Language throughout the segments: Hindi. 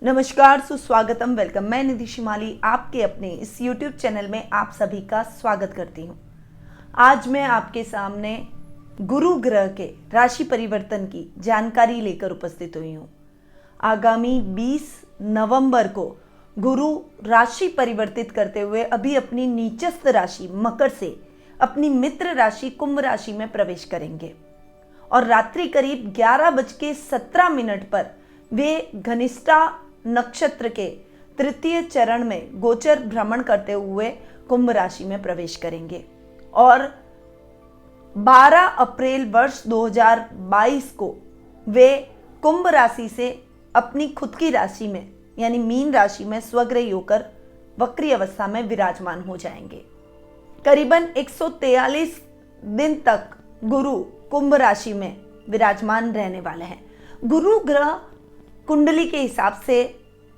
नमस्कार, सुस्वागतम, वेलकम। मैं निधि शिमाली आपके अपने इस YouTube चैनल में आप सभी का स्वागत करती हूँ। आज मैं आपके सामने गुरु ग्रह के राशि परिवर्तन की जानकारी लेकर उपस्थित हुई हूँ। आगामी 20 नवंबर को गुरु राशि परिवर्तित करते हुए अभी अपनी नीचस्थ राशि मकर से अपनी मित्र राशि कुंभ राशि में प्रवेश करेंगे और रात्रि करीब 11:17 पर वे घनिष्ठा नक्षत्र के तृतीय चरण में गोचर भ्रमण करते हुए कुंभ राशि में प्रवेश करेंगे और 12 अप्रैल वर्ष 2022 को वे कुंभ राशि से अपनी खुद की राशि में यानी मीन राशि में स्वग्रही होकर वक्री अवस्था में विराजमान हो जाएंगे। करीबन 143 दिन तक गुरु कुंभ राशि में विराजमान रहने वाले हैं। गुरु ग्रह कुंडली के हिसाब से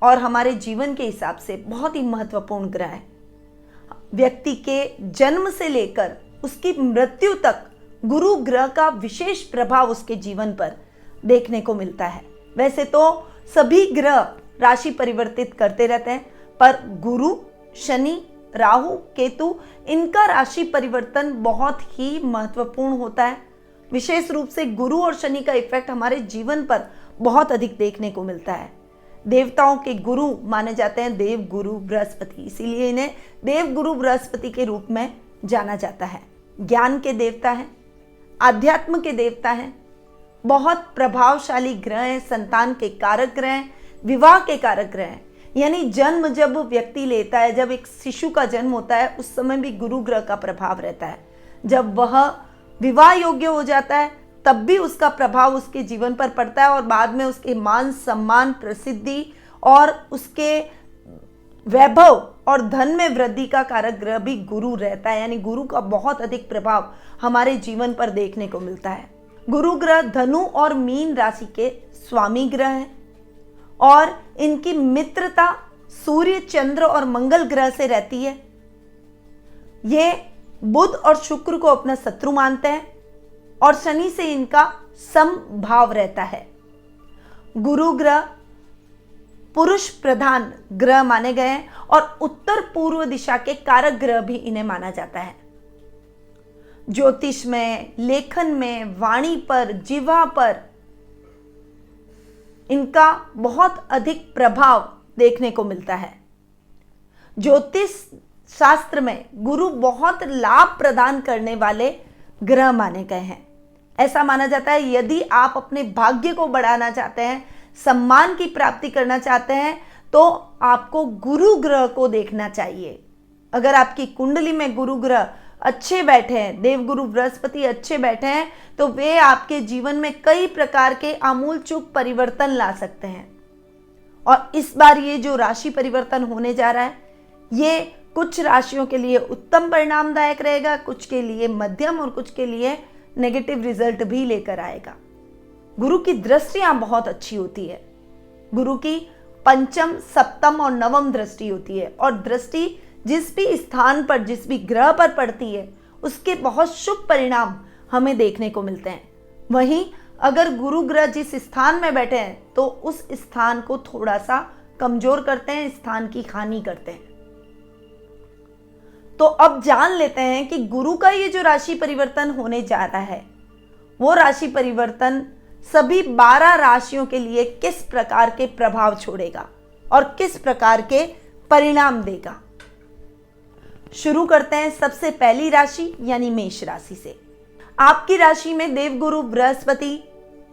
और हमारे जीवन के हिसाब से बहुत ही महत्वपूर्ण ग्रह है। व्यक्ति के जन्म से लेकर उसकी मृत्यु तक गुरु ग्रह का विशेष प्रभाव उसके जीवन पर देखने को मिलता है। वैसे तो सभी ग्रह राशि परिवर्तित करते रहते हैं, पर गुरु, शनि, राहु, केतु, इनका राशि परिवर्तन बहुत ही महत्वपूर्ण होता है। विशेष रूप से गुरु और शनि का इफेक्ट हमारे जीवन पर बहुत अधिक देखने को मिलता है। देवताओं के गुरु माने जाते हैं देव गुरु बृहस्पति, इसीलिए इन्हें देव गुरु बृहस्पति के रूप में जाना जाता है। ज्ञान के देवता हैं, आध्यात्म के देवता हैं, बहुत प्रभावशाली ग्रह हैं, संतान के कारक ग्रह हैं, विवाह के कारक ग्रह हैं। यानी जन्म जब व्यक्ति लेता है, जब एक शिशु का जन्म होता है, उस समय भी गुरु ग्रह का प्रभाव रहता है। जब वह विवाह योग्य हो जाता है तब भी उसका प्रभाव उसके जीवन पर पड़ता है और बाद में उसके मान सम्मान, प्रसिद्धि और उसके वैभव और धन में वृद्धि का कारक ग्रह भी गुरु रहता है। यानी गुरु का बहुत अधिक प्रभाव हमारे जीवन पर देखने को मिलता है। गुरु ग्रह धनु और मीन राशि के स्वामी ग्रह हैं और इनकी मित्रता सूर्य, चंद्र और मंगल ग्रह से रहती है। ये बुध और शुक्र को अपना शत्रु मानते हैं और शनि से इनका समभाव रहता है। गुरु ग्रह पुरुष प्रधान ग्रह माने गए हैं और उत्तर पूर्व दिशा के कारक ग्रह भी इन्हें माना जाता है। ज्योतिष में, लेखन में, वाणी पर, जिह्वा पर इनका बहुत अधिक प्रभाव देखने को मिलता है। ज्योतिष शास्त्र में गुरु बहुत लाभ प्रदान करने वाले ग्रह माने गए हैं। ऐसा माना जाता है यदि आप अपने भाग्य को बढ़ाना चाहते हैं, सम्मान की प्राप्ति करना चाहते हैं, तो आपको गुरु ग्रह को देखना चाहिए। अगर आपकी कुंडली में गुरु ग्रह अच्छे बैठे हैं, देवगुरु बृहस्पति अच्छे बैठे हैं, तो वे आपके जीवन में कई प्रकार के आमूलचूल परिवर्तन ला सकते हैं। और इस बार ये जो राशि परिवर्तन होने जा रहा है, ये कुछ राशियों के लिए उत्तम परिणामदायक रहेगा, कुछ के लिए मध्यम और कुछ के लिए नेगेटिव रिजल्ट भी लेकर आएगा। गुरु की दृष्टियां बहुत अच्छी होती है। गुरु की पंचम, सप्तम और नवम दृष्टि होती है और दृष्टि जिस भी स्थान पर, जिस भी ग्रह पर पड़ती है, उसके बहुत शुभ परिणाम हमें देखने को मिलते हैं। वहीं अगर गुरु ग्रह जिस स्थान में बैठे हैं तो उस स्थान को थोड़ा सा कमजोर करते हैं, स्थान की हानि करते हैं। तो अब जान लेते हैं कि गुरु का ये जो राशि परिवर्तन होने जा रहा है, वो राशि परिवर्तन सभी 12 राशियों के लिए किस प्रकार के प्रभाव छोड़ेगा और किस प्रकार के परिणाम देगा। शुरू करते हैं सबसे पहली राशि यानी मेष राशि से। आपकी राशि में देवगुरु बृहस्पति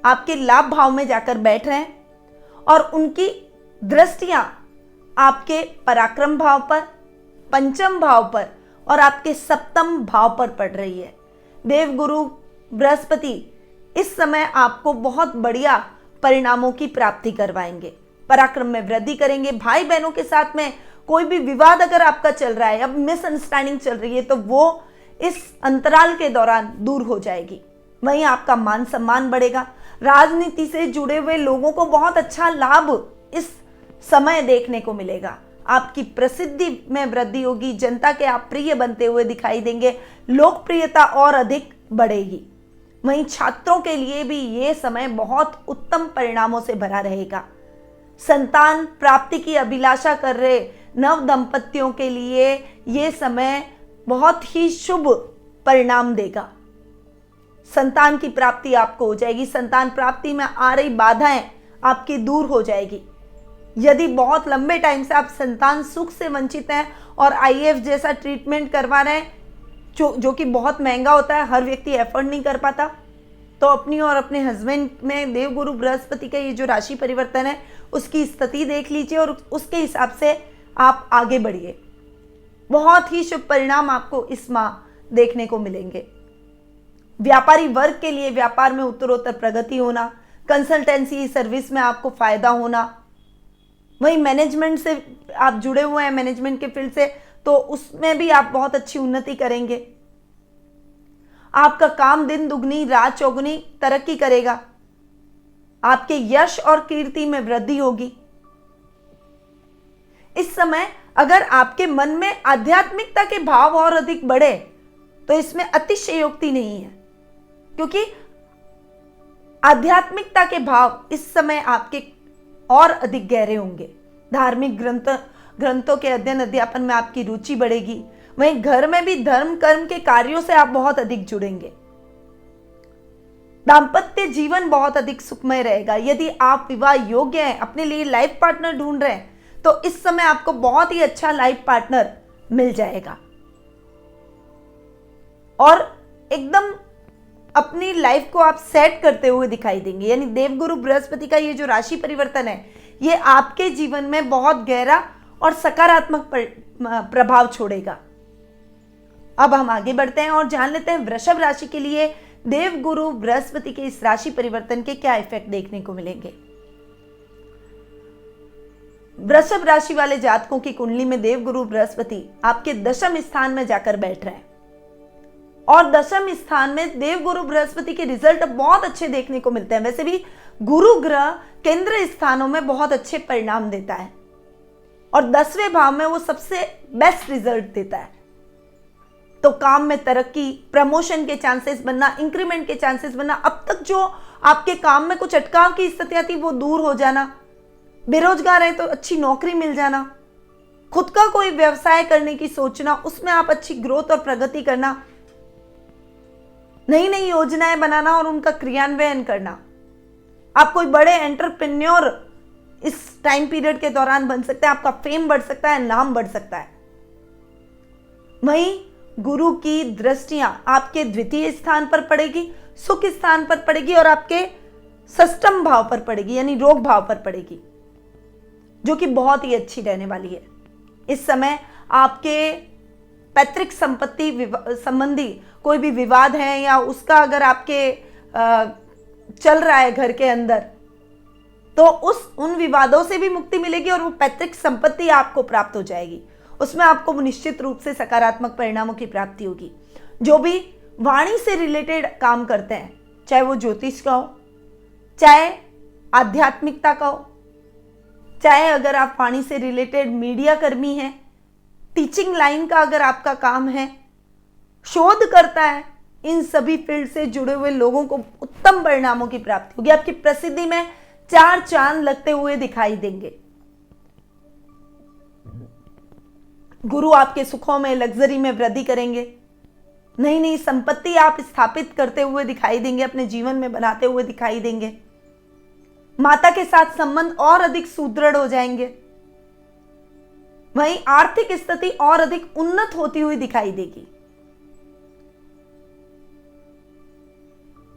आपके लाभ भाव में जाकर बैठ रहे हैं और उनकी दृष्टियां आपके पराक्रम भाव पर, पंचम भाव पर और आपके सप्तम भाव पर पड़ रही है। देवगुरु बृहस्पति इस समय आपको बहुत बढ़िया परिणामों की प्राप्ति करवाएंगे, पराक्रम में वृद्धि करेंगे। भाई बहनों के साथ में कोई भी विवाद अगर आपका चल रहा है, अब मिसअंडरस्टैंडिंग चल रही है, तो वो इस अंतराल के दौरान दूर हो जाएगी। वहीं आपका मान सम्मान बढ़ेगा। राजनीति से जुड़े हुए लोगों को बहुत अच्छा लाभ इस समय देखने को मिलेगा। आपकी प्रसिद्धि में वृद्धि होगी, जनता के आप प्रिय बनते हुए दिखाई देंगे, लोकप्रियता और अधिक बढ़ेगी। वहीं छात्रों के लिए भी ये समय बहुत उत्तम परिणामों से भरा रहेगा। संतान प्राप्ति की अभिलाषा कर रहे नव दंपतियों के लिए ये समय बहुत ही शुभ परिणाम देगा। संतान की प्राप्ति आपको हो जाएगी। संतान प्राप्ति में आ रही बाधाएं आपकी दूर हो जाएगी। यदि बहुत लंबे टाइम से आप संतान सुख से वंचित हैं और आईएफ जैसा ट्रीटमेंट करवा रहे हैं जो कि बहुत महंगा होता है, हर व्यक्ति एफर्ड नहीं कर पाता, तो अपनी और अपने हस्बैंड में देवगुरु बृहस्पति का ये जो राशि परिवर्तन है उसकी स्थिति देख लीजिए और उसके हिसाब से आप आगे बढ़िए। बहुत ही शुभ परिणाम आपको इस माह देखने को मिलेंगे। व्यापारी वर्ग के लिए व्यापार में उत्तरोत्तर प्रगति होना, कंसल्टेंसी सर्विस में आपको फायदा होना, वहीं मैनेजमेंट से आप जुड़े हुए हैं, मैनेजमेंट के फील्ड से, तो उसमें भी आप बहुत अच्छी उन्नति करेंगे। आपका काम दिन दुगनी रात चौगुनी तरक्की करेगा। आपके यश और कीर्ति में वृद्धि होगी। इस समय अगर आपके मन में आध्यात्मिकता के भाव और अधिक बढ़े तो इसमें अतिशयोक्ति नहीं है, क्योंकि आध्यात्मिकता के भाव इस समय आपके और अधिक गहरे होंगे। धार्मिक ग्रंथों के अध्ययन अध्यापन में आपकी रुचि बढ़ेगी। वहीं घर में भी धर्म कर्म के कार्यों से आप बहुत अधिक जुड़ेंगे। दाम्पत्य जीवन बहुत अधिक सुखमय रहेगा। यदि आप विवाह योग्य हैं, अपने लिए लाइफ पार्टनर ढूंढ रहे हैं, तो इस समय आपको बहुत ही अच्छा लाइफ पार्टनर मिल जाएगा और एकदम अपनी लाइफ को आप सेट करते हुए दिखाई देंगे। यानी देवगुरु बृहस्पति का ये जो राशि परिवर्तन है ये आपके जीवन में बहुत गहरा और सकारात्मक प्रभाव छोड़ेगा। अब हम आगे बढ़ते हैं और जान लेते हैं वृषभ राशि के लिए देवगुरु बृहस्पति के इस राशि परिवर्तन के क्या इफेक्ट देखने को मिलेंगे। वृषभ राशि वाले जातकों की कुंडली में देवगुरु बृहस्पति आपके दशम स्थान में जाकर बैठ रहे हैं और दशम स्थान में देवगुरु बृहस्पति के रिजल्ट बहुत अच्छे देखने को मिलते हैं। वैसे भी गुरु ग्रह केंद्र स्थानों में बहुत अच्छे परिणाम देता है और 10वें भाव में वो सबसे बेस्ट रिजल्ट देता है। तो काम में तरक्की, प्रमोशन के चांसेस बनना, इंक्रीमेंट के चांसेस बनना, अब तक जो आपके काम में कुछ अटकाव की स्थितियां थी वो दूर हो जाना, बेरोजगार है तो अच्छी नौकरी मिल जाना, खुद का कोई व्यवसाय करने की सोचना, उसमें आप अच्छी ग्रोथ और प्रगति करना, नई नई योजनाएं बनाना और उनका क्रियान्वयन करना। आप कोई बड़े एंटरप्रेन्योर इस टाइम पीरियड के दौरान बन सकते हैं। आपका फेम बढ़ सकता है, नाम बढ़ सकता है। वहीं गुरु की दृष्टियां आपके द्वितीय स्थान पर पड़ेगी, सुख स्थान पर पड़ेगी और आपके षष्ठम भाव पर पड़ेगी, यानी रोग भाव पर पड़ेगी, जो कि बहुत ही अच्छी रहने वाली है। इस समय आपके पैतृक संपत्ति संबंधी कोई भी विवाद है या उसका अगर आपके चल रहा है घर के अंदर, तो उन विवादों से भी मुक्ति मिलेगी और वो पैतृक संपत्ति आपको प्राप्त हो जाएगी। उसमें आपको निश्चित रूप से सकारात्मक परिणामों की प्राप्ति होगी। जो भी वाणी से रिलेटेड काम करते हैं, चाहे वो ज्योतिष का हो, चाहे आध्यात्मिकता का हो, चाहे अगर आप वाणी से रिलेटेड मीडिया कर्मी हैं, टीचिंग लाइन का अगर आपका काम है, शोध करता है, इन सभी फील्ड से जुड़े हुए लोगों को उत्तम परिणामों की प्राप्ति होगी। आपकी प्रसिद्धि में 4 चांद लगते हुए दिखाई देंगे। गुरु आपके सुखों में, लग्जरी में वृद्धि करेंगे। नई नई संपत्ति आप स्थापित करते हुए दिखाई देंगे, अपने जीवन में बनाते हुए दिखाई देंगे। माता के साथ संबंध और अधिक सुदृढ़ हो जाएंगे। वहीं आर्थिक स्थिति और अधिक उन्नत होती हुई दिखाई देगी।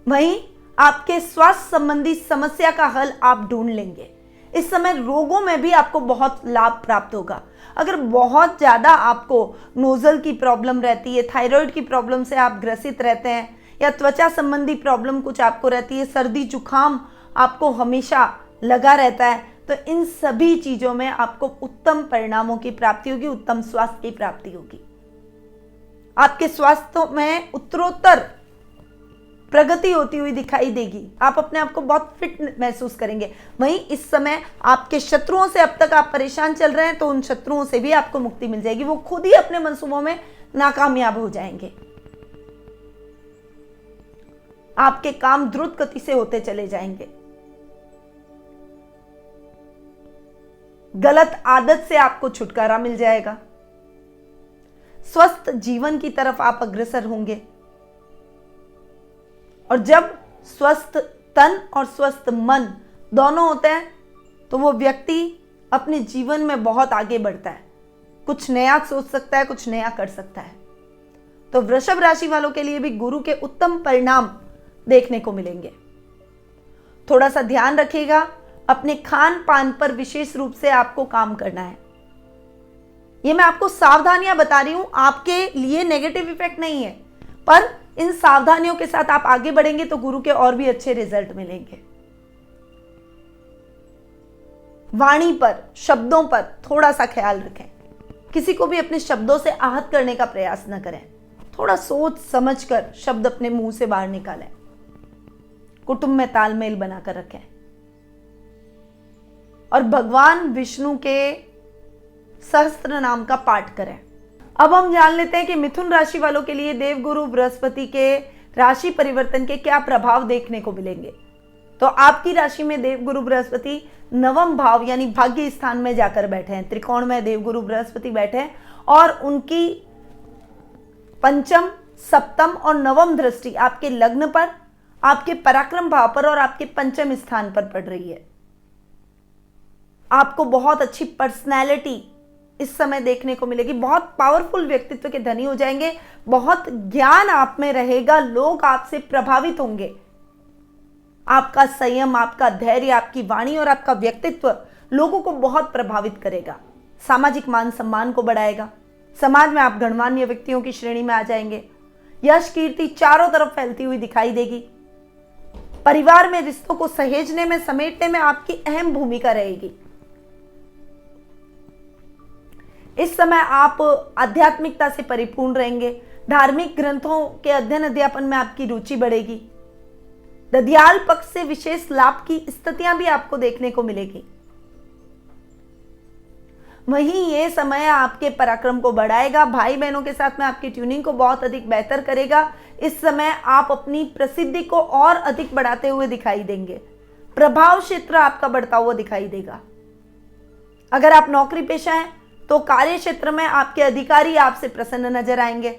वहीं आपके स्वास्थ्य संबंधी समस्या का हल आप ढूंढ लेंगे। इस समय रोगों में भी आपको बहुत लाभ प्राप्त होगा। अगर बहुत ज्यादा आपको नोजल की प्रॉब्लम रहती है, थायराइड की प्रॉब्लम से आप ग्रसित रहते हैं, या त्वचा संबंधी प्रॉब्लम कुछ आपको रहती है, सर्दी जुकाम आपको हमेशा लगा रहता है, तो इन सभी चीजों में आपको उत्तम परिणामों की प्राप्ति होगी, उत्तम स्वास्थ्य की प्राप्ति होगी। आपके स्वास्थ्य में उत्तरोत्तर प्रगति होती हुई दिखाई देगी। आप अपने आप को बहुत फिट महसूस करेंगे। वहीं इस समय आपके शत्रुओं से अब तक आप परेशान चल रहे हैं, तो उन शत्रुओं से भी आपको मुक्ति मिल जाएगी। वो खुद ही अपने मंसूबों में नाकामयाब हो जाएंगे। आपके काम द्रुत गति से होते चले जाएंगे। गलत आदत से आपको छुटकारा मिल जाएगा। स्वस्थ जीवन की तरफ आप अग्रसर होंगे। और जब स्वस्थ तन और स्वस्थ मन दोनों होते हैं तो वो व्यक्ति अपने जीवन में बहुत आगे बढ़ता है, कुछ नया सोच सकता है, कुछ नया कर सकता है। तो वृषभ राशि वालों के लिए भी गुरु के उत्तम परिणाम देखने को मिलेंगे। थोड़ा सा ध्यान रखिएगा, अपने खान पान पर विशेष रूप से आपको काम करना है। ये मैं आपको सावधानियां बता रही हूं, आपके लिए नेगेटिव इफेक्ट नहीं है, पर इन सावधानियों के साथ आप आगे बढ़ेंगे तो गुरु के और भी अच्छे रिजल्ट मिलेंगे। वाणी पर, शब्दों पर थोड़ा सा ख्याल रखें। किसी को भी अपने शब्दों से आहत करने का प्रयास न करें। थोड़ा सोच समझकर शब्द अपने मुंह से बाहर निकालें। कुटुंब में तालमेल बनाकर रखें और भगवान विष्णु के सहस्त्र नाम का पाठ करें। अब हम जान लेते हैं कि मिथुन राशि वालों के लिए देवगुरु बृहस्पति के राशि परिवर्तन के क्या प्रभाव देखने को मिलेंगे। तो आपकी राशि में देवगुरु बृहस्पति नवम भाव यानी भाग्य स्थान में जाकर बैठे हैं। त्रिकोण में देवगुरु बृहस्पति बैठे हैं और उनकी पंचम, सप्तम और नवम दृष्टि आपके लग्न पर, आपके पराक्रम भाव पर और आपके पंचम स्थान पर पड़ रही है। आपको बहुत अच्छी पर्सनैलिटी इस समय देखने को मिलेगी। बहुत पावरफुल व्यक्तित्व के धनी हो जाएंगे। बहुत ज्ञान आप में रहेगा। लोग आपसे प्रभावित होंगे। आपका संयम, आपका धैर्य, आपकी वाणी और आपका व्यक्तित्व लोगों को बहुत प्रभावित करेगा। सामाजिक मान सम्मान को बढ़ाएगा। समाज में आप गणमान्य व्यक्तियों की श्रेणी में आ जाएंगे। यश कीर्ति चारों तरफ फैलती हुई दिखाई देगी। परिवार में रिश्तों को सहेजने में, समेटने में आपकी अहम भूमिका रहेगी। इस समय आप आध्यात्मिकता से परिपूर्ण रहेंगे। धार्मिक ग्रंथों के अध्ययन अध्यापन में आपकी रुचि बढ़ेगी। ददियाल पक्ष से विशेष लाभ की स्थितियां भी आपको देखने को मिलेगी। वहीं ये समय आपके पराक्रम को बढ़ाएगा। भाई बहनों के साथ में आपकी ट्यूनिंग को बहुत अधिक बेहतर करेगा। इस समय आप अपनी प्रसिद्धि को और अधिक बढ़ाते हुए दिखाई देंगे। प्रभाव क्षेत्र आपका बढ़ता हुआ दिखाई देगा। अगर आप नौकरी पेशा हैं तो कार्य क्षेत्र में आपके अधिकारी आपसे प्रसन्न नजर आएंगे।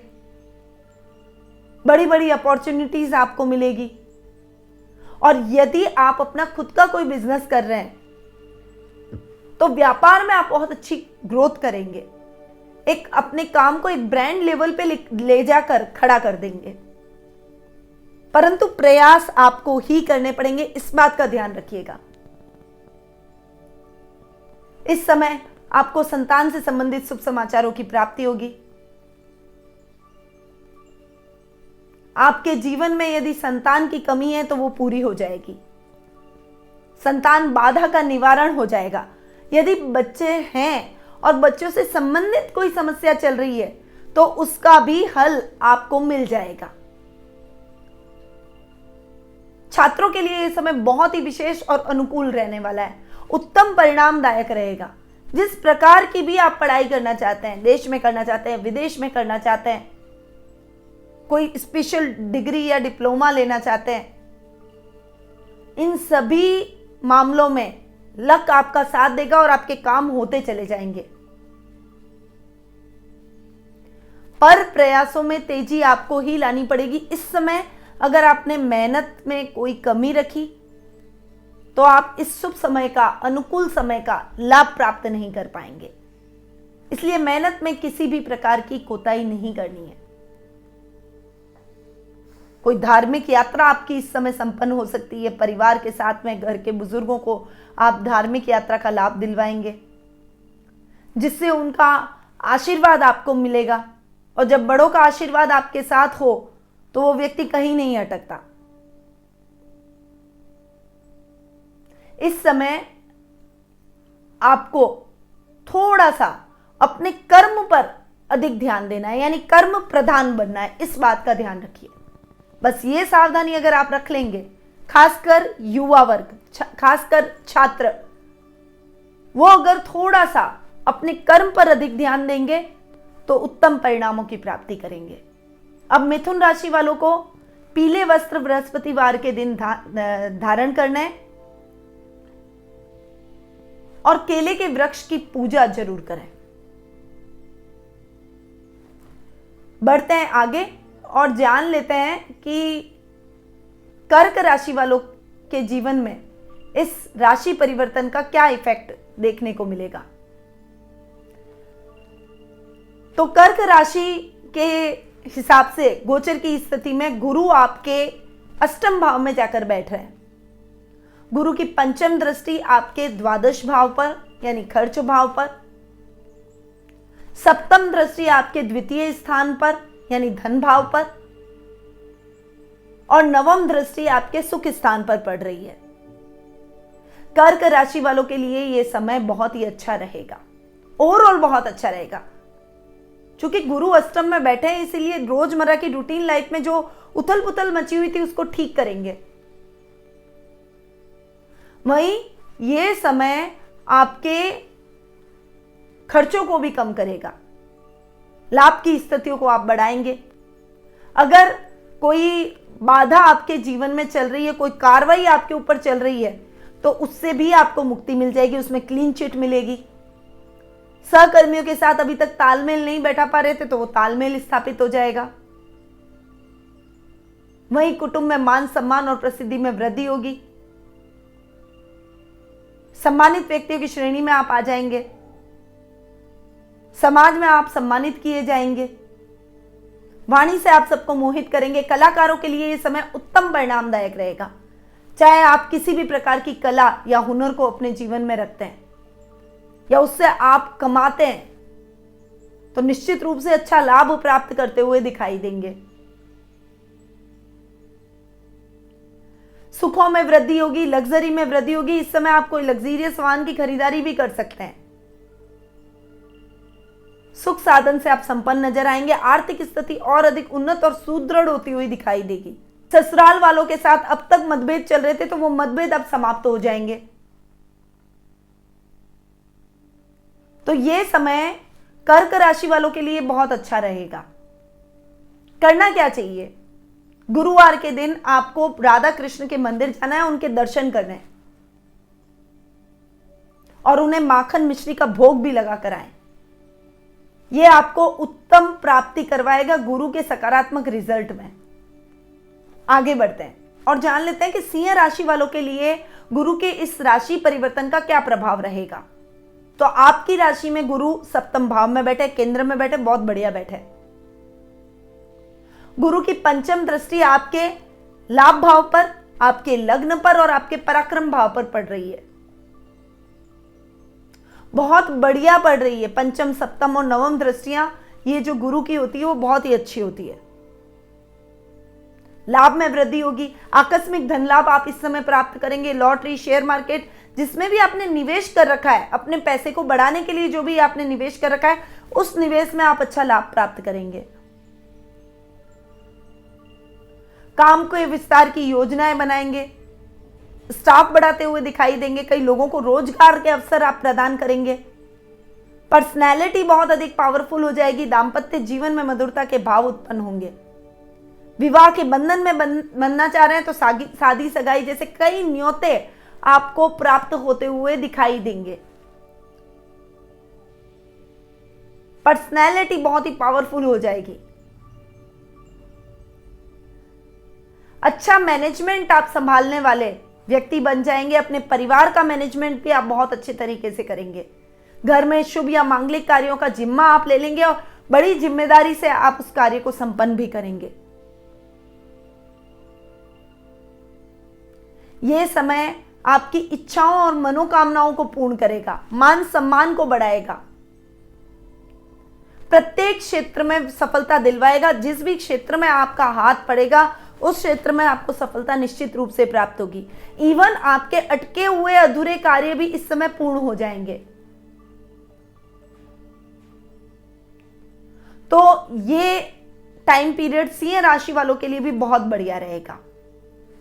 बड़ी बड़ी अपॉर्चुनिटीज आपको मिलेगी। और यदि आप अपना खुद का कोई बिजनेस कर रहे हैं तो व्यापार में आप बहुत अच्छी ग्रोथ करेंगे। एक अपने काम को एक ब्रांड लेवल पे ले जाकर खड़ा कर देंगे। परंतु प्रयास आपको ही करने पड़ेंगे, इस बात का ध्यान रखिएगा। इस समय आपको संतान से संबंधित शुभ समाचारों की प्राप्ति होगी। आपके जीवन में यदि संतान की कमी है तो वो पूरी हो जाएगी। संतान बाधा का निवारण हो जाएगा। यदि बच्चे हैं और बच्चों से संबंधित कोई समस्या चल रही है तो उसका भी हल आपको मिल जाएगा। छात्रों के लिए यह समय बहुत ही विशेष और अनुकूल रहने वाला है। उत्तम परिणामदायक रहेगा। जिस प्रकार की भी आप पढ़ाई करना चाहते हैं, देश में करना चाहते हैं, विदेश में करना चाहते हैं, कोई स्पेशल डिग्री या डिप्लोमा लेना चाहते हैं, इन सभी मामलों में लक आपका साथ देगा और आपके काम होते चले जाएंगे। पर प्रयासों में तेजी आपको ही लानी पड़ेगी। इस समय अगर आपने मेहनत में कोई कमी रखी तो आप इस शुभ समय का, अनुकूल समय का लाभ प्राप्त नहीं कर पाएंगे। इसलिए मेहनत में किसी भी प्रकार की कोताही नहीं करनी है। कोई धार्मिक यात्रा आपकी इस समय संपन्न हो सकती है। परिवार के साथ में घर के बुजुर्गों को आप धार्मिक यात्रा का लाभ दिलवाएंगे, जिससे उनका आशीर्वाद आपको मिलेगा। और जब बड़ों का आशीर्वाद आपके साथ हो तो वो व्यक्ति कहीं नहीं अटकता। इस समय आपको थोड़ा सा अपने कर्म पर अधिक ध्यान देना है, यानी कर्म प्रधान बनना है। इस बात का ध्यान रखिए। बस ये सावधानी अगर आप रख लेंगे, खासकर युवा वर्ग, खासकर छात्र, वो अगर थोड़ा सा अपने कर्म पर अधिक ध्यान देंगे तो उत्तम परिणामों की प्राप्ति करेंगे। अब मिथुन राशि वालों को पीले वस्त्र बृहस्पतिवार के दिन धारण करना है। और केले के वृक्ष की पूजा जरूर करें। बढ़ते हैं आगे और जान लेते हैं कि कर्क राशि वालों के जीवन में इस राशि परिवर्तन का क्या इफेक्ट देखने को मिलेगा। तो कर्क राशि के हिसाब से गोचर की स्थिति में गुरु आपके अष्टम भाव में जाकर बैठ रहे हैं। गुरु की पंचम दृष्टि आपके द्वादश भाव पर यानी खर्च भाव पर, सप्तम दृष्टि आपके द्वितीय स्थान पर यानी धन भाव पर, और नवम दृष्टि आपके सुख स्थान पर पड़ रही है। कर्क राशि वालों के लिए यह समय बहुत ही अच्छा रहेगा, ओवरऑल बहुत अच्छा रहेगा। क्योंकि गुरु अष्टम में बैठे हैं इसीलिए रोजमर्रा की रूटीन लाइफ में जो उथल पुथल मची हुई थी उसको ठीक करेंगे। वहीं ये समय आपके खर्चों को भी कम करेगा, लाभ की स्थितियों को आप बढ़ाएंगे। अगर कोई बाधा आपके जीवन में चल रही है, कोई कार्रवाई आपके ऊपर चल रही है, तो उससे भी आपको मुक्ति मिल जाएगी, उसमें क्लीन चिट मिलेगी। सहकर्मियों के साथ अभी तक तालमेल नहीं बैठा पा रहे थे तो वो तालमेल स्थापित हो जाएगा। वहीं कुटुंब में मान सम्मान और प्रसिद्धि में वृद्धि होगी। सम्मानित व्यक्तियों की श्रेणी में आप आ जाएंगे, समाज में आप सम्मानित किए जाएंगे, वाणी से आप सबको मोहित करेंगे। कलाकारों के लिए यह समय उत्तम परिणामदायक रहेगा। चाहे आप किसी भी प्रकार की कला या हुनर को अपने जीवन में रखते हैं या उससे आप कमाते हैं, तो निश्चित रूप से अच्छा लाभ प्राप्त करते हुए दिखाई देंगे। सुखों में वृद्धि होगी, लग्जरी में वृद्धि होगी। इस समय आप कोई लग्जरियस वाहन की खरीदारी भी कर सकते हैं। सुख साधन से आप संपन्न नजर आएंगे। आर्थिक स्थिति और अधिक उन्नत और सुदृढ़ होती हुई दिखाई देगी। ससुराल वालों के साथ अब तक मतभेद चल रहे थे तो वो मतभेद अब समाप्त हो जाएंगे। तो ये समय कर्क राशि वालों के लिए बहुत अच्छा रहेगा। करना क्या चाहिए? गुरुवार के दिन आपको राधा कृष्ण के मंदिर जाना है, उनके दर्शन करने हैं और उन्हें माखन मिश्री का भोग भी लगा कर आए। यह आपको उत्तम प्राप्ति करवाएगा गुरु के सकारात्मक रिजल्ट में। आगे बढ़ते हैं और जान लेते हैं कि सिंह राशि वालों के लिए गुरु के इस राशि परिवर्तन का क्या प्रभाव रहेगा। तो आपकी राशि में गुरु सप्तम भाव में बैठे, केंद्र में बैठे, बहुत बढ़िया बैठे। गुरु की पंचम दृष्टि आपके लाभ भाव पर, आपके लग्न पर और आपके पराक्रम भाव पर पड़ रही है। बहुत बढ़िया पड़ रही है। पंचम, सप्तम और नवम दृष्टियां ये जो गुरु की होती है वो बहुत ही अच्छी होती है। लाभ में वृद्धि होगी। आकस्मिक धन लाभ आप इस समय प्राप्त करेंगे। लॉटरी, शेयर मार्केट, जिसमें भी आपने निवेश कर रखा है, अपने पैसे को बढ़ाने के लिए जो भी आपने निवेश कर रखा है, उस निवेश में आप अच्छा लाभ प्राप्त करेंगे। काम के विस्तार की योजनाएं बनाएंगे, स्टाफ बढ़ाते हुए दिखाई देंगे। कई लोगों को रोजगार के अवसर आप प्रदान करेंगे। पर्सनैलिटी बहुत अधिक पावरफुल हो जाएगी। दाम्पत्य जीवन में मधुरता के भाव उत्पन्न होंगे। विवाह के बंधन में बनना चाह रहे हैं तो शादी सगाई जैसे कई न्योते आपको प्राप्त होते हुए दिखाई देंगे। पर्सनैलिटी बहुत ही पावरफुल हो जाएगी। अच्छा मैनेजमेंट आप संभालने वाले व्यक्ति बन जाएंगे। अपने परिवार का मैनेजमेंट भी आप बहुत अच्छे तरीके से करेंगे। घर में शुभ या मांगलिक कार्यों का जिम्मा आप ले लेंगे और बड़ी जिम्मेदारी से आप उस कार्य को संपन्न भी करेंगे। यह समय आपकी इच्छाओं और मनोकामनाओं को पूर्ण करेगा, मान सम्मान को बढ़ाएगा, प्रत्येक क्षेत्र में सफलता दिलवाएगा। जिस भी क्षेत्र में आपका हाथ पड़ेगा उस क्षेत्र में आपको सफलता निश्चित रूप से प्राप्त होगी। इवन आपके अटके हुए अधूरे कार्य भी इस समय पूर्ण हो जाएंगे। तो ये टाइम पीरियड सिंह राशि वालों के लिए भी बहुत बढ़िया रहेगा,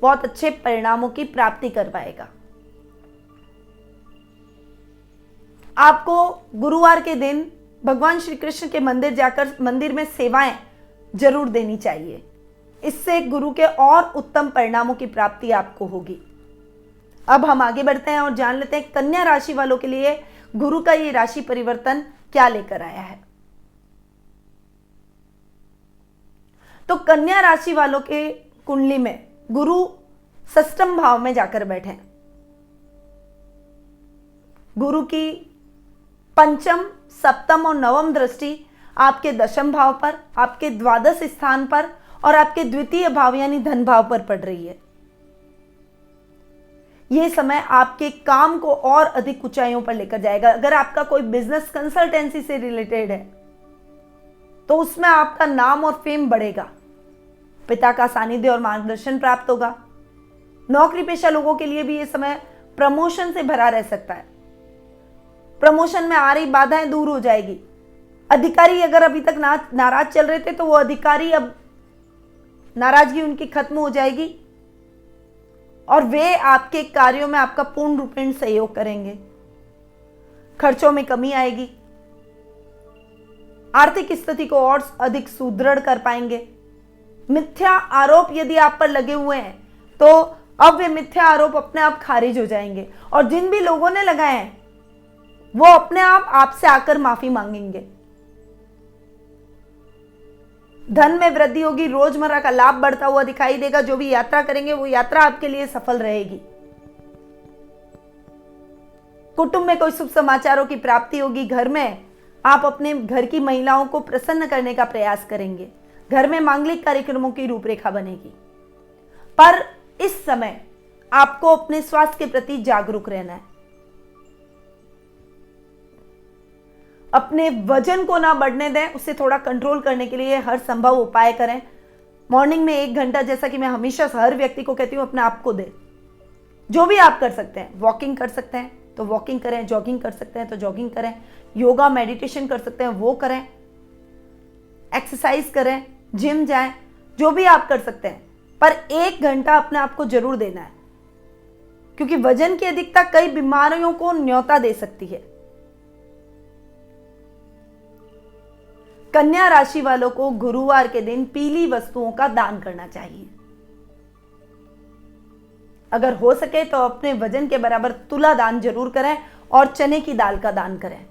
बहुत अच्छे परिणामों की प्राप्ति करवाएगा। आपको गुरुवार के दिन भगवान श्री कृष्ण के मंदिर जाकर मंदिर में सेवाएं जरूर देनी चाहिए। इससे गुरु के और उत्तम परिणामों की प्राप्ति आपको होगी। अब हम आगे बढ़ते हैं और जान लेते हैं कन्या राशि वालों के लिए गुरु का ये राशि परिवर्तन क्या लेकर आया है। तो कन्या राशि वालों के कुंडली में गुरु षष्ठम भाव में जाकर बैठे हैं। गुरु की पंचम, सप्तम और नवम दृष्टि आपके दशम भाव पर, आपके द्वादश स्थान पर और आपके द्वितीय भाव यानी धन भाव पर पड़ रही है। यह समय आपके काम को और अधिक ऊंचाइयों पर लेकर जाएगा। अगर आपका कोई बिजनेस कंसल्टेंसी से रिलेटेड है तो उसमें आपका नाम और फेम बढ़ेगा। पिता का सानिध्य और मार्गदर्शन प्राप्त होगा। नौकरी पेशा लोगों के लिए भी यह समय प्रमोशन से भरा रह सकता है। प्रमोशन में आ रही बाधाएं दूर हो जाएगी। अधिकारी अगर अभी तक नाराज चल रहे थे तो वो अधिकारी अब नाराजगी उनकी खत्म हो जाएगी और वे आपके कार्यों में आपका पूर्ण रूपेण सहयोग करेंगे। खर्चों में कमी आएगी। आर्थिक स्थिति को और अधिक सुदृढ़ कर पाएंगे। मिथ्या आरोप यदि आप पर लगे हुए हैं तो अब वे मिथ्या आरोप अपने आप खारिज हो जाएंगे और जिन भी लोगों ने लगाए हैं वो अपने आप आपसे आकर माफी मांगेंगे। धन में वृद्धि होगी। रोजमर्रा का लाभ बढ़ता हुआ दिखाई देगा। जो भी यात्रा करेंगे वो यात्रा आपके लिए सफल रहेगी। कुटुंब में कोई शुभ समाचारों की प्राप्ति होगी। घर में आप अपने घर की महिलाओं को प्रसन्न करने का प्रयास करेंगे। घर में मांगलिक कार्यक्रमों की रूपरेखा बनेगी। पर इस समय आपको अपने स्वास्थ्य के प्रति जागरूक रहना है। अपने वजन को ना बढ़ने दें, उसे थोड़ा कंट्रोल करने के लिए हर संभव उपाय करें। मॉर्निंग में 1 घंटा, जैसा कि मैं हमेशा हर व्यक्ति को कहती हूं, अपने आप को दें। जो भी आप कर सकते हैं, वॉकिंग कर सकते हैं तो वॉकिंग करें, जॉगिंग कर सकते हैं तो जॉगिंग करें, योगा मेडिटेशन कर सकते हैं वो करें, एक्सरसाइज करें, जिम जाएं, जो भी आप कर सकते हैं, पर 1 घंटा अपने आप को जरूर देना है, क्योंकि वजन की अधिकता कई बीमारियों को न्योता दे सकती है। कन्या राशि वालों को गुरुवार के दिन पीली वस्तुओं का दान करना चाहिए। अगर हो सके तो अपने वजन के बराबर तुला दान जरूर करें और चने की दाल का दान करें,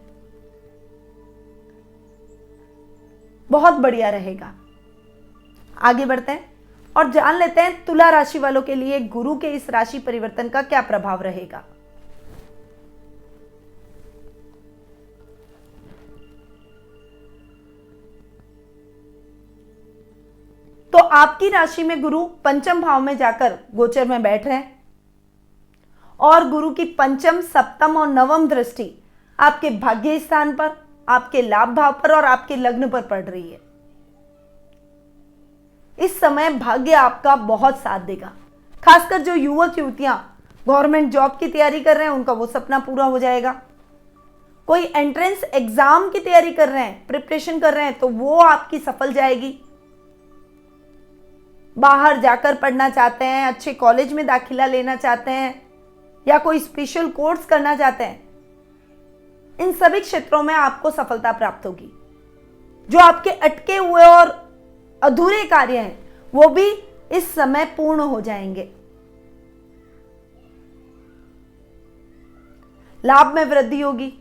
बहुत बढ़िया रहेगा। आगे बढ़ते हैं और जान लेते हैं तुला राशि वालों के लिए गुरु के इस राशि परिवर्तन का क्या प्रभाव रहेगा। तो आपकी राशि में गुरु पंचम भाव में जाकर गोचर में बैठ रहे हैं और गुरु की पंचम, सप्तम और नवम दृष्टि आपके भाग्य स्थान पर, आपके लाभ भाव पर और आपके लग्न पर पड़ रही है। इस समय भाग्य आपका बहुत साथ देगा। खासकर जो युवक युवतियां गवर्नमेंट जॉब की तैयारी कर रहे हैं उनका वो सपना पूरा हो जाएगा। कोई एंट्रेंस एग्जाम की तैयारी कर रहे हैं, प्रिपरेशन कर रहे हैं तो वो आपकी सफल जाएगी। बाहर जाकर पढ़ना चाहते हैं, अच्छे कॉलेज में दाखिला लेना चाहते हैं या कोई स्पेशल कोर्स करना चाहते हैं, इन सभी क्षेत्रों में आपको सफलता प्राप्त होगी। जो आपके अटके हुए और अधूरे कार्य हैं वो भी इस समय पूर्ण हो जाएंगे। लाभ में वृद्धि होगी।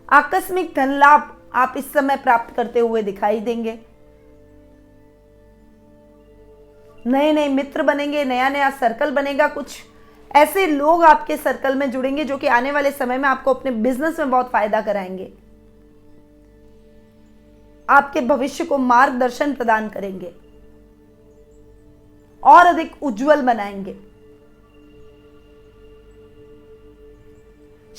आकस्मिक धन लाभ आप इस समय प्राप्त करते हुए दिखाई देंगे। नए नए मित्र बनेंगे, नया नया सर्कल बनेगा। कुछ ऐसे लोग आपके सर्कल में जुड़ेंगे जो कि आने वाले समय में आपको अपने बिजनेस में बहुत फायदा कराएंगे, आपके भविष्य को मार्गदर्शन प्रदान करेंगे और अधिक उज्जवल बनाएंगे।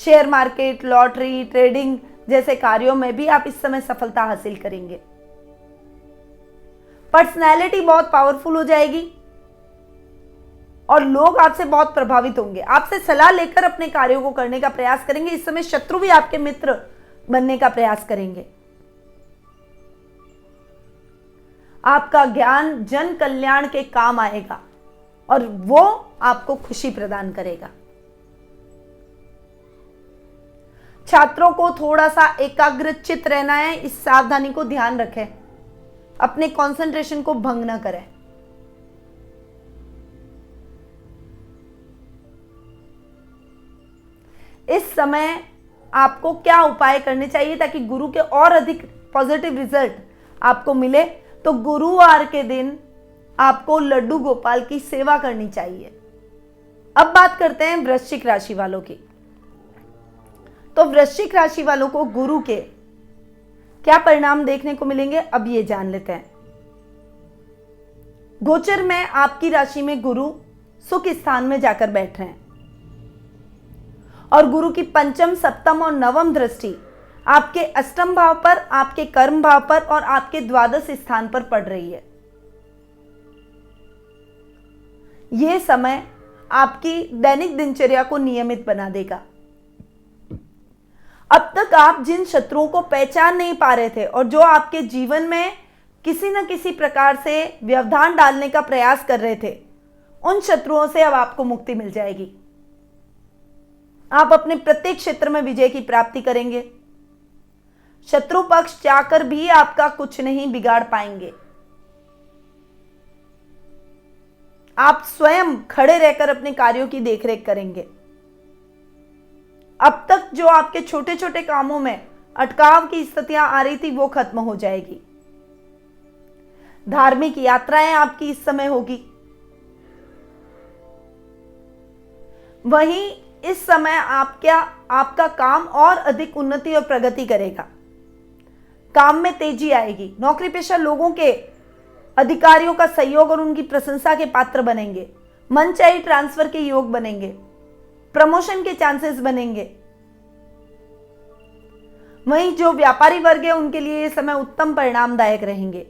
शेयर मार्केट, लॉटरी, ट्रेडिंग जैसे कार्यों में भी आप इस समय सफलता हासिल करेंगे। पर्सनैलिटी बहुत पावरफुल हो जाएगी और लोग आपसे बहुत प्रभावित होंगे। आपसे सलाह लेकर अपने कार्यों को करने का प्रयास करेंगे। इस समय शत्रु भी आपके मित्र बनने का प्रयास करेंगे। आपका ज्ञान जन कल्याण के काम आएगा और वो आपको खुशी प्रदान करेगा। छात्रों को थोड़ा सा एकाग्रचित्त रहना है, इस सावधानी को ध्यान रखें, अपने कंसंट्रेशन को भंग न करें। इस समय आपको क्या उपाय करने चाहिए ताकि गुरु के और अधिक पॉजिटिव रिजल्ट आपको मिले? तो गुरुवार के दिन आपको लड्डू गोपाल की सेवा करनी चाहिए। अब बात करते हैं वृश्चिक राशि वालों की। तो वृश्चिक राशि वालों को गुरु के क्या परिणाम देखने को मिलेंगे, अब ये जान लेते हैं। गोचर में आपकी राशि में गुरु सुख स्थान में जाकर बैठ रहे हैं और गुरु की पंचम, सप्तम और नवम दृष्टि आपके अष्टम भाव पर, आपके कर्म भाव पर और आपके द्वादश स्थान पर पड़ रही है। यह समय आपकी दैनिक दिनचर्या को नियमित बना देगा। अब तक आप जिन शत्रुओं को पहचान नहीं पा रहे थे और जो आपके जीवन में किसी न किसी प्रकार से व्यवधान डालने का प्रयास कर रहे थे, उन शत्रुओं से अब आपको मुक्ति मिल जाएगी। आप अपने प्रत्येक क्षेत्र में विजय की प्राप्ति करेंगे। शत्रु पक्ष चाहकर भी आपका कुछ नहीं बिगाड़ पाएंगे। आप स्वयं खड़े रहकर अपने कार्यों की देखरेख करेंगे। अब तक जो आपके छोटे छोटे कामों में अटकाव की स्थितियां आ रही थी, वो खत्म हो जाएगी। धार्मिक यात्राएं आपकी इस समय होगी। वहीं इस समय आपका काम और अधिक उन्नति और प्रगति करेगा। काम में तेजी आएगी। नौकरी पेशा लोगों के अधिकारियों का सहयोग और उनकी प्रशंसा के पात्र बनेंगे। मनचाही ट्रांसफर के योग बनेंगे। प्रमोशन के चांसेस बनेंगे। वहीं जो व्यापारी वर्ग है, उनके लिए यह समय उत्तम परिणामदायक रहेंगे।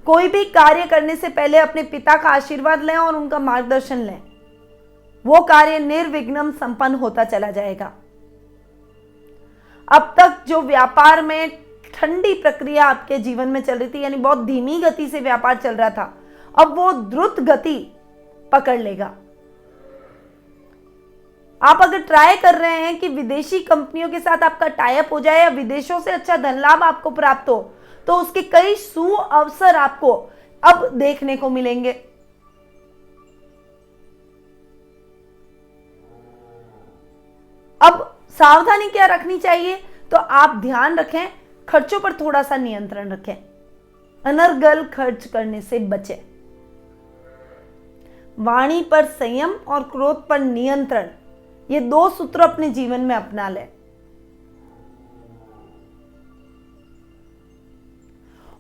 कोई भी कार्य करने से पहले अपने पिता का आशीर्वाद लें और उनका मार्गदर्शन लें। वो कार्य निर्विघ्न संपन्न होता चला जाएगा। अब तक जो व्यापार में ठंडी प्रक्रिया आपके जीवन में चल रही थी, यानी बहुत धीमी गति से व्यापार चल रहा था, अब वो द्रुत गति पकड़ लेगा। आप अगर ट्राई कर रहे हैं कि विदेशी कंपनियों के साथ आपका टाई अप हो जाए या विदेशों से अच्छा धन लाभ आपको प्राप्त हो, तो उसके कई सुअवसर आपको अब देखने को मिलेंगे। अब सावधानी क्या रखनी चाहिए? तो आप ध्यान रखें, खर्चों पर थोड़ा सा नियंत्रण रखें। अनर्गल खर्च करने से बचें। वाणी पर संयम और क्रोध पर नियंत्रण, ये दो सूत्र अपने जीवन में अपना लें।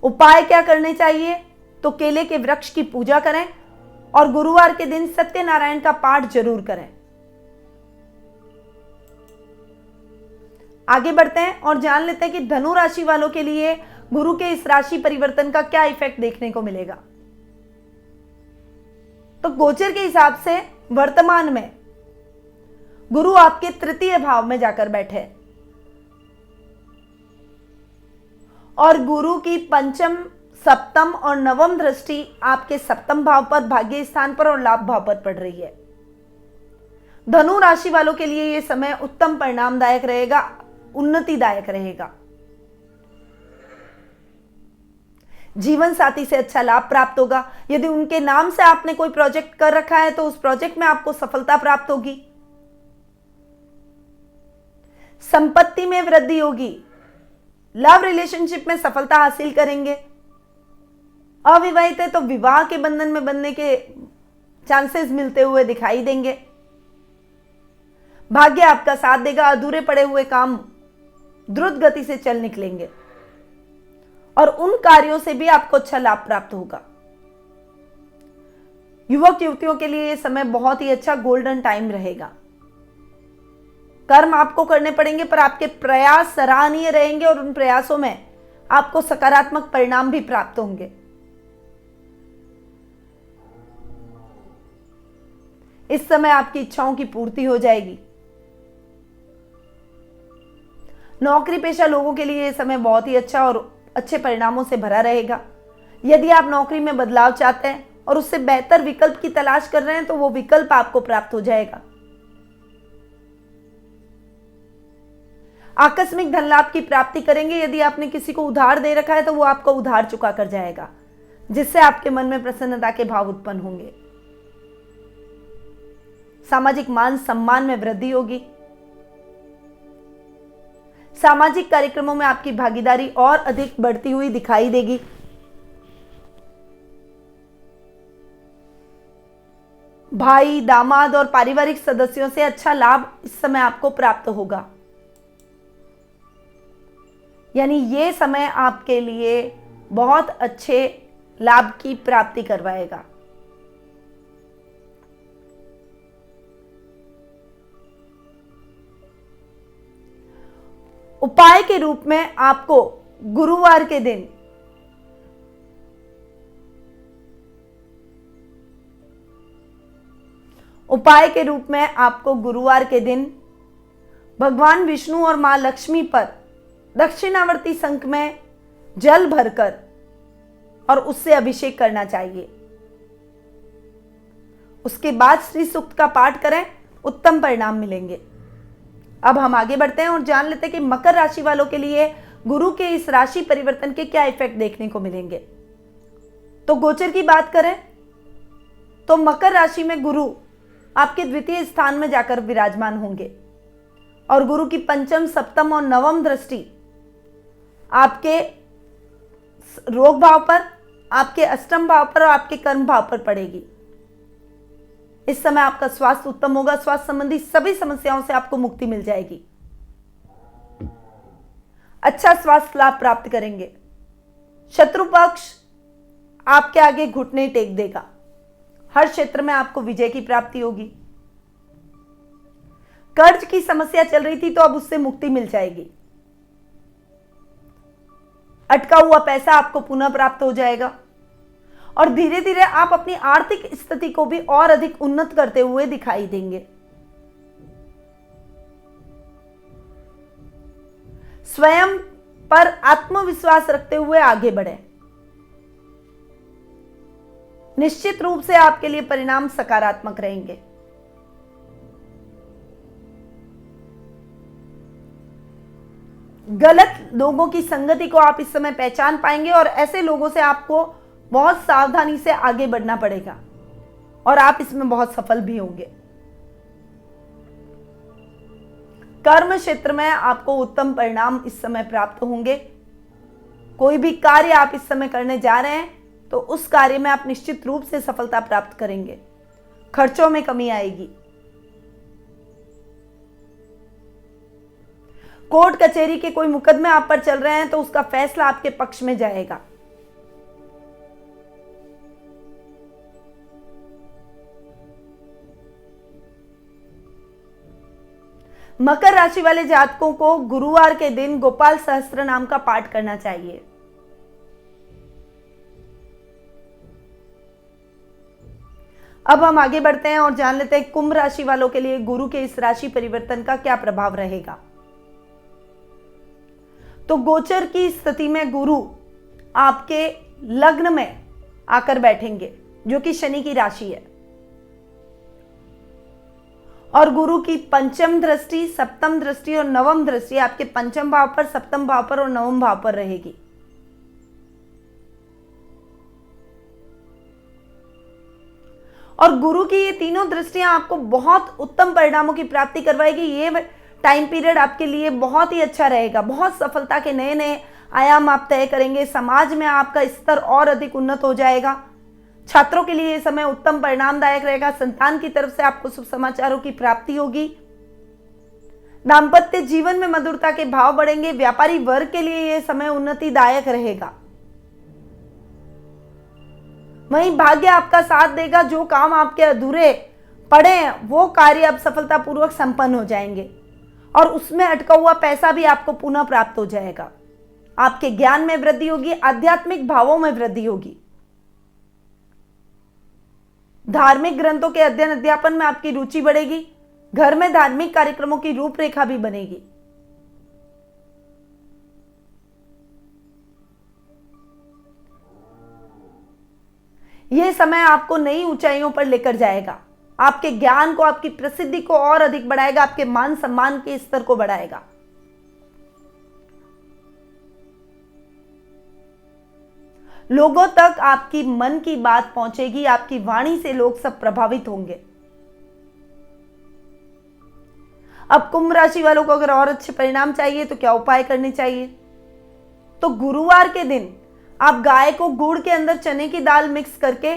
उपाय क्या करने चाहिए? तो केले के वृक्ष की पूजा करें और गुरुवार के दिन सत्यनारायण का पाठ जरूर करें। आगे बढ़ते हैं और जान लेते हैं कि धनु राशि वालों के लिए गुरु के इस राशि परिवर्तन का क्या इफेक्ट देखने को मिलेगा। तो गोचर के हिसाब से वर्तमान में गुरु आपके तृतीय भाव में जाकर बैठे और गुरु की पंचम, सप्तम और नवम दृष्टि आपके सप्तम भाव पर, भाग्य स्थान पर और लाभ भाव पर पड़ रही है। धनु राशि वालों के लिए यह समय उत्तम परिणामदायक रहेगा, उन्नतिदायक रहेगा। जीवन साथी से अच्छा लाभ प्राप्त होगा। यदि उनके नाम से आपने कोई प्रोजेक्ट कर रखा है तो उस प्रोजेक्ट में आपको सफलता प्राप्त होगी। संपत्ति में वृद्धि होगी। लव रिलेशनशिप में सफलता हासिल करेंगे। अविवाहित है तो विवाह के बंधन में बनने के चांसेस मिलते हुए दिखाई देंगे। भाग्य आपका साथ देगा। अधूरे पड़े हुए काम द्रुत गति से चल निकलेंगे और उन कार्यों से भी आपको अच्छा लाभ प्राप्त होगा। युवक युवतियों के लिए यह समय बहुत ही अच्छा गोल्डन टाइम रहेगा। कर्म आपको करने पड़ेंगे पर आपके प्रयास सराहनीय रहेंगे और उन प्रयासों में आपको सकारात्मक परिणाम भी प्राप्त होंगे। इस समय आपकी इच्छाओं की पूर्ति हो जाएगी। नौकरी पेशा लोगों के लिए यह समय बहुत ही अच्छा और अच्छे परिणामों से भरा रहेगा। यदि आप नौकरी में बदलाव चाहते हैं और उससे बेहतर विकल्प की तलाश कर रहे हैं तो वो विकल्प आपको प्राप्त हो जाएगा। आकस्मिक धन लाभ की प्राप्ति करेंगे। यदि आपने किसी को उधार दे रखा है तो वो आपको उधार चुका कर जाएगा, जिससे आपके मन में प्रसन्नता के भाव उत्पन्न होंगे। सामाजिक मान सम्मान में वृद्धि होगी। सामाजिक कार्यक्रमों में आपकी भागीदारी और अधिक बढ़ती हुई दिखाई देगी। भाई, दामाद और पारिवारिक सदस्यों से अच्छा लाभ इस समय आपको प्राप्त होगा। यानी ये समय आपके लिए बहुत अच्छे लाभ की प्राप्ति करवाएगा। उपाय के रूप में आपको गुरुवार के दिन भगवान विष्णु और मां लक्ष्मी पर दक्षिणावर्ती शंख में जल भरकर और उससे अभिषेक करना चाहिए। उसके बाद श्री सूक्त का पाठ करें, उत्तम परिणाम मिलेंगे। अब हम आगे बढ़ते हैं और जान लेते हैं कि मकर राशि वालों के लिए गुरु के इस राशि परिवर्तन के क्या इफेक्ट देखने को मिलेंगे। तो गोचर की बात करें तो मकर राशि में गुरु आपके द्वितीय स्थान में जाकर विराजमान होंगे और गुरु की पंचम, सप्तम और नवम दृष्टि आपके रोग भाव पर, आपके अष्टम भाव पर और आपके कर्म भाव पर पड़ेगी। इस समय आपका स्वास्थ्य उत्तम होगा। स्वास्थ्य संबंधी सभी समस्याओं से आपको मुक्ति मिल जाएगी। अच्छा स्वास्थ्य लाभ प्राप्त करेंगे। शत्रु पक्ष आपके आगे घुटने टेक देगा। हर क्षेत्र में आपको विजय की प्राप्ति होगी। कर्ज की समस्या चल रही थी तो अब उससे मुक्ति मिल जाएगी। अटका हुआ पैसा आपको पुनः प्राप्त हो जाएगा और धीरे धीरे आप अपनी आर्थिक स्थिति को भी और अधिक उन्नत करते हुए दिखाई देंगे। स्वयं पर आत्मविश्वास रखते हुए आगे बढ़ें। निश्चित रूप से आपके लिए परिणाम सकारात्मक रहेंगे। गलत लोगों की संगति को आप इस समय पहचान पाएंगे और ऐसे लोगों से आपको बहुत सावधानी से आगे बढ़ना पड़ेगा और आप इसमें बहुत सफल भी होंगे। कर्म क्षेत्र में आपको उत्तम परिणाम इस समय प्राप्त होंगे। कोई भी कार्य आप इस समय करने जा रहे हैं तो उस कार्य में आप निश्चित रूप से सफलता प्राप्त करेंगे। खर्चों में कमी आएगी। कोर्ट कचहरी के कोई मुकदमे आप पर चल रहे हैं तो उसका फैसला आपके पक्ष में जाएगा। मकर राशि वाले जातकों को गुरुवार के दिन गोपाल सहस्त्र नाम का पाठ करना चाहिए। अब हम आगे बढ़ते हैं और जान लेते हैं कुंभ राशि वालों के लिए गुरु के इस राशि परिवर्तन का क्या प्रभाव रहेगा। तो गोचर की स्थिति में गुरु आपके लग्न में आकर बैठेंगे जो कि शनि की राशि है और गुरु की पंचम दृष्टि, सप्तम दृष्टि और नवम दृष्टि आपके पंचम भाव पर, सप्तम भाव पर और नवम भाव पर रहेगी। और गुरु की ये तीनों दृष्टियां आपको बहुत उत्तम परिणामों की प्राप्ति करवाएगी। ये टाइम पीरियड आपके लिए बहुत ही अच्छा रहेगा। बहुत सफलता के नए नए आयाम आप तय करेंगे। समाज में आपका स्तर और अधिक उन्नत हो जाएगा। छात्रों के लिए यह समय उत्तम परिणामदायक रहेगा। संतान की तरफ से आपको शुभ समाचारों की प्राप्ति होगी। दाम्पत्य जीवन में मधुरता के भाव बढ़ेंगे। व्यापारी वर्ग के लिए यह समय उन्नतिदायक रहेगा। वहीं भाग्य आपका साथ देगा। जो काम आपके अधूरे पड़े हैं वो कार्य अब सफलतापूर्वक संपन्न हो जाएंगे और उसमें अटका हुआ पैसा भी आपको पुनः प्राप्त हो जाएगा। आपके ज्ञान में वृद्धि होगी। आध्यात्मिक भावों में वृद्धि होगी। धार्मिक ग्रंथों के अध्ययन अध्यापन में आपकी रुचि बढ़ेगी। घर में धार्मिक कार्यक्रमों की रूपरेखा भी बनेगी। यह समय आपको नई ऊंचाइयों पर लेकर जाएगा। आपके ज्ञान को, आपकी प्रसिद्धि को और अधिक बढ़ाएगा। आपके मान सम्मान के स्तर को बढ़ाएगा। लोगों तक आपकी मन की बात पहुंचेगी। आपकी वाणी से लोग सब प्रभावित होंगे। अब कुंभ राशि वालों को अगर और अच्छे परिणाम चाहिए तो क्या उपाय करने चाहिए? तो गुरुवार के दिन आप गाय को गुड़ के अंदर चने की दाल मिक्स करके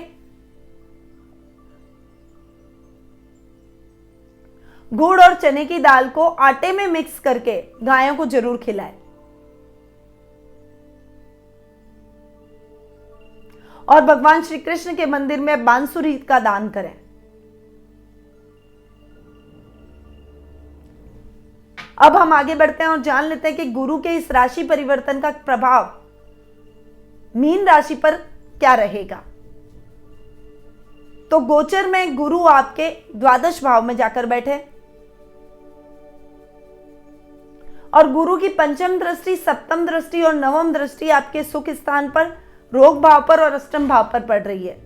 गुड़ और चने की दाल को आटे में मिक्स करके गायों को जरूर खिलाएं। और भगवान श्री कृष्ण के मंदिर में बांसुरी का दान करें। अब हम आगे बढ़ते हैं और जान लेते हैं कि गुरु के इस राशि परिवर्तन का प्रभाव मीन राशि पर क्या रहेगा। तो गोचर में गुरु आपके द्वादश भाव में जाकर बैठे और गुरु की पंचम दृष्टि, सप्तम दृष्टि और नवम दृष्टि आपके सुख स्थान पर, रोग भाव पर और अष्टम भाव पर पड़ रही है।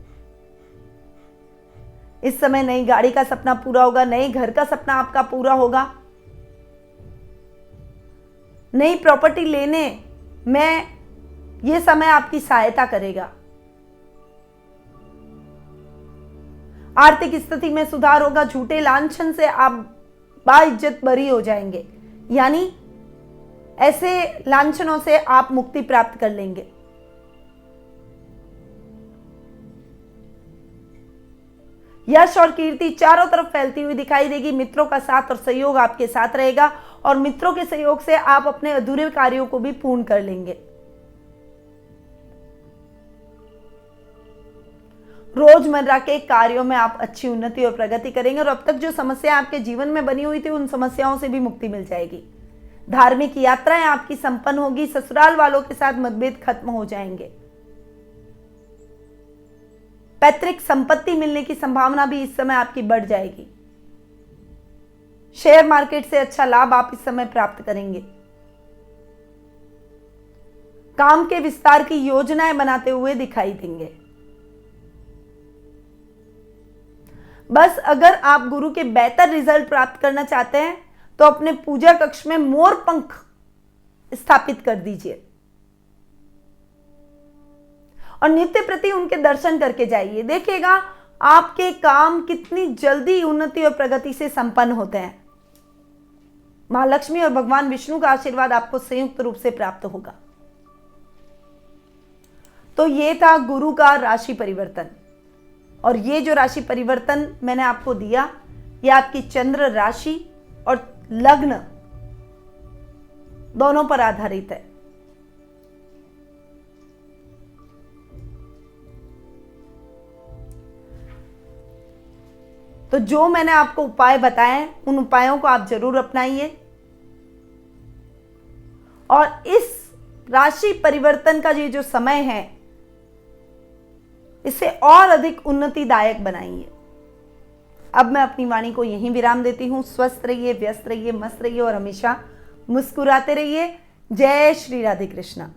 इस समय नई गाड़ी का सपना पूरा होगा, नए घर का सपना आपका पूरा होगा, नई प्रॉपर्टी लेने में यह समय आपकी सहायता करेगा। आर्थिक स्थिति में सुधार होगा, झूठे लांछन से आप बाइज्जत बरी हो जाएंगे, यानी ऐसे लांछनों से आप मुक्ति प्राप्त कर लेंगे। यश और कीर्ति चारों तरफ फैलती हुई दिखाई देगी। मित्रों का साथ और सहयोग आपके साथ रहेगा और मित्रों के सहयोग से आप अपने अधूरे कार्यों को भी पूर्ण कर लेंगे। रोजमर्रा के कार्यों में आप अच्छी उन्नति और प्रगति करेंगे और अब तक जो समस्या आपके जीवन में बनी हुई थी उन समस्याओं से भी मुक्ति मिल जाएगी। धार्मिक यात्राएं आपकी संपन्न होगी। ससुराल वालों के साथ मतभेद खत्म हो जाएंगे। पैतृक संपत्ति मिलने की संभावना भी इस समय आपकी बढ़ जाएगी। शेयर मार्केट से अच्छा लाभ आप इस समय प्राप्त करेंगे। काम के विस्तार की योजनाएं बनाते हुए दिखाई देंगे। बस अगर आप गुरु के बेहतर रिजल्ट प्राप्त करना चाहते हैं तो अपने पूजा कक्ष में मोर पंख स्थापित कर दीजिए और नित्य प्रति उनके दर्शन करके जाइए। देखिएगा आपके काम कितनी जल्दी उन्नति और प्रगति से संपन्न होते हैं। मां लक्ष्मी और भगवान विष्णु का आशीर्वाद आपको संयुक्त रूप से प्राप्त होगा। तो ये था गुरु का राशि परिवर्तन और ये जो राशि परिवर्तन मैंने आपको दिया ये आपकी चंद्र राशि और लग्न दोनों पर आधारित है। तो जो मैंने आपको उपाय बताए उन उपायों को आप जरूर अपनाइए और इस राशि परिवर्तन का ये जो समय है इसे और अधिक उन्नतिदायक बनाइए। अब मैं अपनी वाणी को यहीं विराम देती हूं। स्वस्थ रहिए, व्यस्त रहिए, मस्त रहिए और हमेशा मुस्कुराते रहिए। जय श्री राधे कृष्णा।